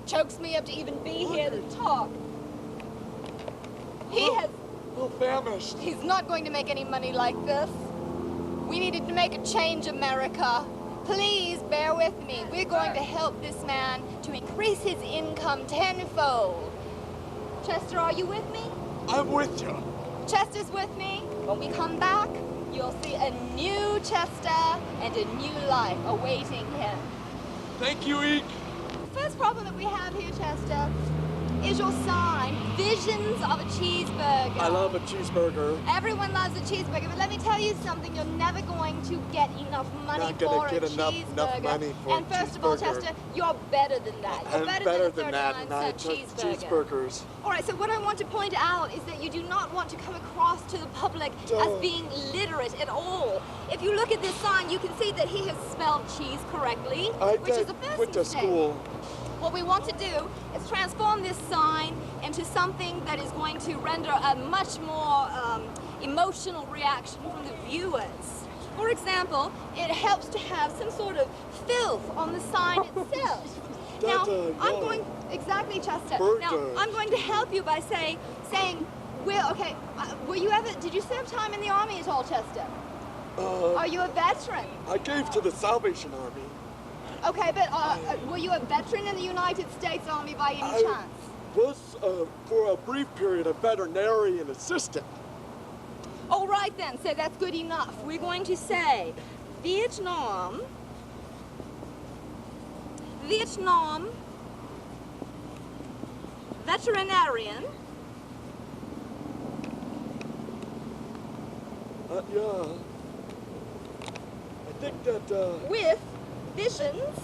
chokes me up to even be here to talk. He has... We're famished. He's not going to make any money like this. We needed to make a change, America. Please bear with me. We're going to help this man to increase his income tenfold. Chester, are you with me? I'm with you. Chester's with me. When we come back, you'll see a new Chester and a new life awaiting him. Thank you, Eek. The first problem that we have here, Chester, is your sign, Visions of a Cheeseburger. I love a cheeseburger. Everyone loves a cheeseburger, but let me tell you something, you're never going to get enough money for a cheeseburger. Enough money for and first of all, Chester, you're better than that. You're better than a 39-cent cheeseburgers. All right, so what I want to point out is that you do not want to come across to the public as being literate at all. If you look at this sign, you can see that he has spelled cheese correctly, which is the first went to mistake. school. What we want to do is transform this sign into something that is going to render a much more emotional reaction from the viewers. For example, it helps to have some sort of filth on the sign itself. Now, I'm going, exactly, Chester. Now, I'm going to help you by saying, well, okay, were you ever, did you serve time in the Army at all, Chester? Are you a veteran? I gave to the Salvation Army. Okay, but were you a veteran in the United States Army by any chance? I was, for a brief period, a veterinarian assistant. All right then, so that's good enough. We're going to say Vietnam, veterinarian. Yeah. I think that, with visions.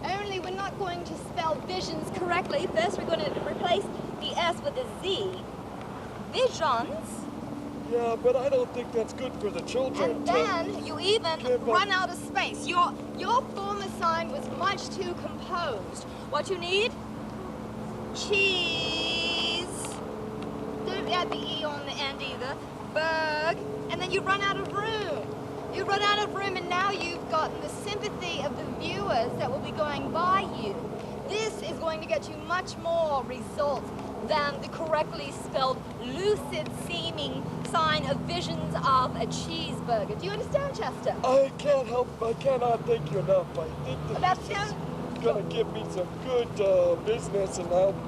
Only we're not going to spell visions correctly. First, we're going to replace the S with a Z. Visions. Yeah, but I don't think that's good for the children. And then you even run out of space. Your former sign was much too composed. What you need? Cheese. Don't add the E on the end either. Berg. And then you run out of room. You run out of room, and now you've gotten the sympathy of the viewers that will be going by you. This is going to get you much more results than the correctly spelled, lucid-seeming sign of Visions of a Cheeseburger. Do you understand, Chester? I cannot thank you enough. I think that this is gonna give me some good business, and I'll be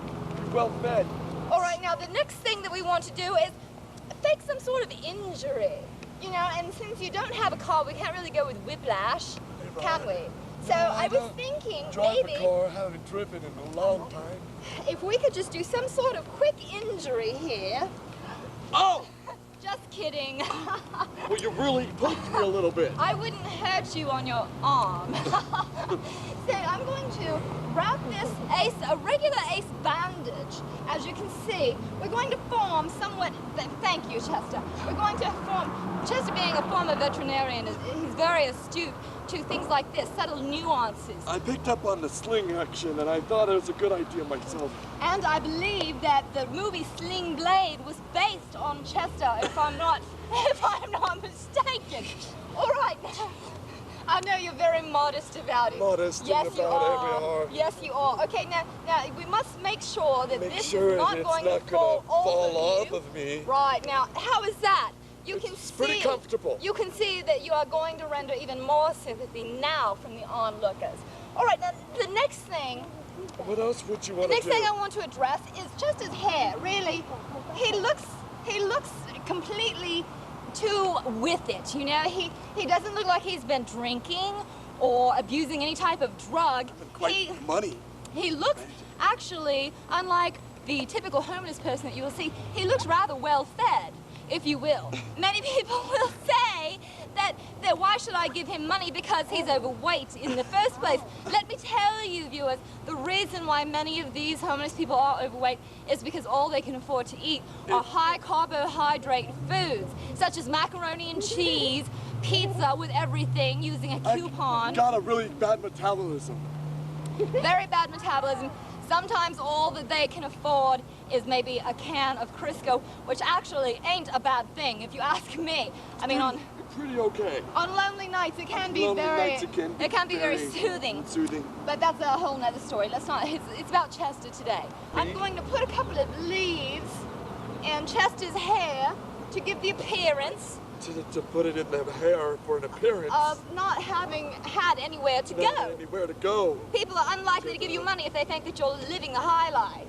well fed. All right, now the next thing that we want to do is fake some sort of injury. You know, and since you don't have a car, we can't really go with whiplash, can we? So I was thinking maybe... Drive a car, haven't driven in a long time. If we could just do some sort of quick injury here. Oh! Just kidding. Well, you really poked me a little bit. I wouldn't hurt you on your arm. So I'm going to wrap this a regular ace bandage. As you can see, we're going to form somewhat, thank you, Chester. We're going to form, Chester being a former veterinarian, he's very astute to things like this, subtle nuances. I picked up on the sling action, and I thought it was a good idea myself. And I believe that the movie Sling Blade was based on Chester, if I'm not mistaken. All right. I know you're very modest about it. Modest yes, about you are. it, we are. Yes, you are. Okay, now we must make sure that this is not going to fall off of me. Right, now, how is that? You can see, pretty comfortable. You can see that you are going to render even more sympathy now from the onlookers. All right, now, the next thing... What else would you want to do? The next thing I want to address is just his hair. Really, he looks completely too with it, you know? He doesn't look like he's been drinking or abusing any type of drug. Quite money. He looks actually, unlike the typical homeless person that you will see, he looks rather well fed, if you will. Many people will say that why should I give him money because he's overweight in the first place. Let me tell you, viewers, the reason why many of these homeless people are overweight is because all they can afford to eat are high carbohydrate foods, such as macaroni and cheese, pizza with everything, using a coupon. I've got a really bad metabolism. Very bad metabolism. Sometimes all that they can afford is maybe a can of Crisco, which actually ain't a bad thing, if you ask me. I mean, pretty okay. On lonely nights, it can be very soothing. But that's a whole nother story. Let's not. It's about Chester today. I'm going to put a couple of leaves in Chester's hair to give the appearance. To put it in the hair for an appearance. Of not having had anywhere to go. Anywhere to go. People are unlikely to give you money if they think that you're living the high life.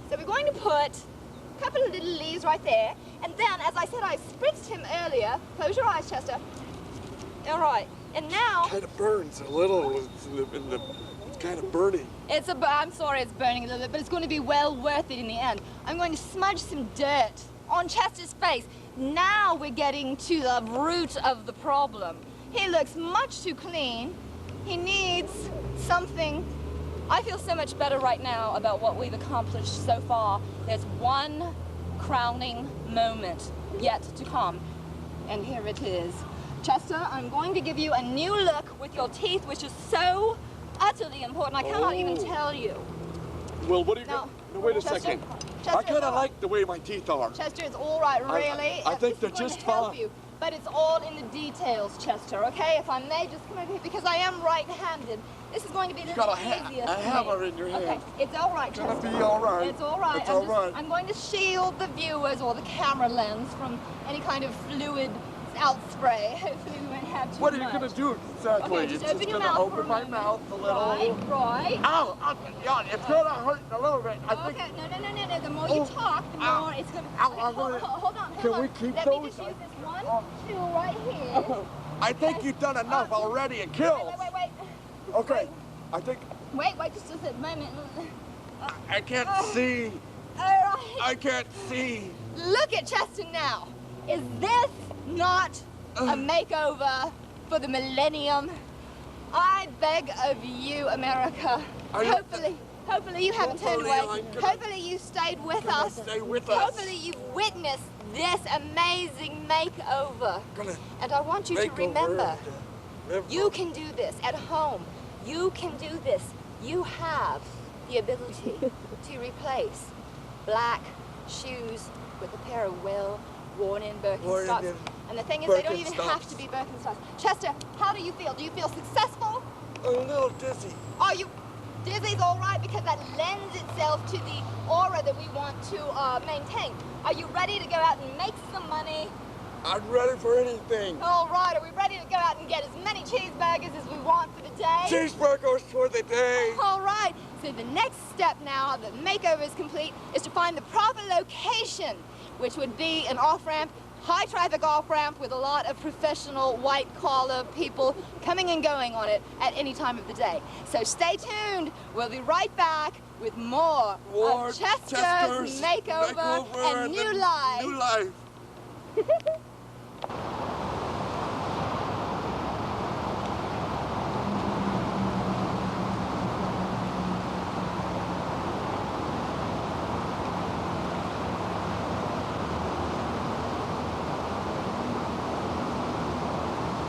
So we're going to put a couple of little leaves right there. And then, as I said, I spritzed him earlier. Close your eyes, Chester. All right. And now... Kind of burns a little. It's kind of burning. I'm sorry it's burning a little bit, but it's going to be well worth it in the end. I'm going to smudge some dirt on Chester's face. Now we're getting to the root of the problem. He looks much too clean. He needs something. I feel so much better right now about what we've accomplished so far. There's one crowning moment yet to come. And here it is. Chester, I'm going to give you a new look with your teeth, which is so utterly important. I cannot even tell you. Well, what are you going to... No, wait a second. Chester, I kind of like the way my teeth are. Chester, it's all right, really. I think they're just fine. You, but it's all in the details, Chester, okay? If I may just come over here, because I am right-handed. This is going to be a little easier a hammer in your hand. Okay, it's all right, Chester. It's going to be all right. It's all right. It's all right. I'm going to shield the viewers or the camera lens from any kind of fluid outspray. Hopefully we won't have too much. What are you going to do exactly? Okay, just open your mouth open my mouth a little. Right. Ow! Yeah, it's going to hurt a little bit. I think... No. The more you talk, the more it's going to... Hold on. Can we keep Let those? me just use this one, two right here. I think you've done enough already. It kills. Wait. Okay. I think... Wait, just a moment. I can't see. All right. I can't see. Look at Chester now. Is this not a makeover for the millennium? I beg of you, America. Hopefully you haven't turned away. Hopefully you stayed with us. Stay with us. Hopefully you've witnessed this amazing makeover. And I want you to remember, you can do this at home. You can do this. You have the ability to replace black shoes with a pair of well-worn-in Birkenstocks. And the thing is, they don't even have to be Birkenstocks. Chester, how do you feel? Do you feel successful? A little dizzy. Are you? Dizzy's all right because that lends itself to the aura that we want to maintain. Are you ready to go out and make some money? I'm ready for anything. All right, are we ready to go out and get as many cheeseburgers as we want for the day? Cheeseburgers for the day. All right, so the next step now that makeover is complete is to find the proper location, which would be an off-ramp, high-traffic off-ramp with a lot of professional white-collar people coming and going on it at any time of the day. So stay tuned. We'll be right back with more of Chester's makeover and new life. New life.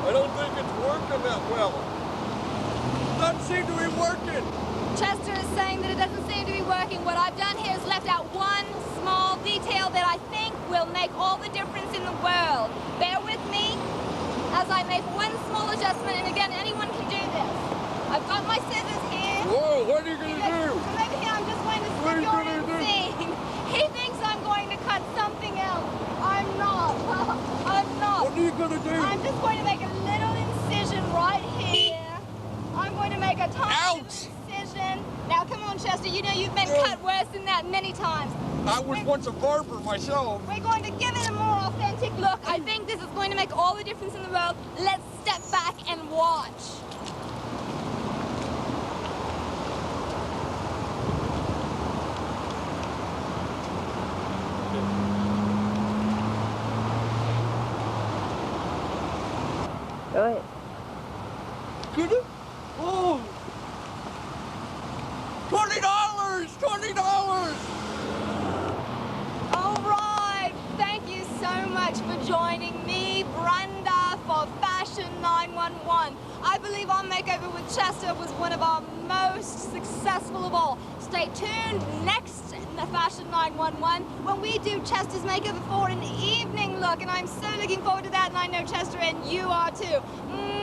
I don't think it's working that well. Doesn't seem to be working. Chester is saying that it doesn't seem to be working. What I've done here is left out one small detail that I think will make all the difference in the world. Bear with me as I make one small adjustment, and again, anyone can do this. I've got my scissors here. Whoa, what are you going to do? Come over here, I'm just going to What are stick you your gonna do? inseam. He thinks I'm going to cut something else. I'm not. I'm not. What are you going to do? I'm just going to make a little incision right here. I'm going to make a tiny incision. Now, come on, Chester. You know you've been cut worse than that many times. I was once a barber myself. We're going to give it a more authentic look. I think this is going to make all the difference in the world. Let's step back and watch. Go ahead. Could it? Oh! $20! $20! All right. Thank you so much for joining me, Branda, for Fashion Fashion 911. I believe our makeover with Chester was one of our most successful of all. Stay tuned next in the Fashion 911 when we do Chester's makeover for an evening look, and I'm so looking forward to that, and I know Chester and you are too.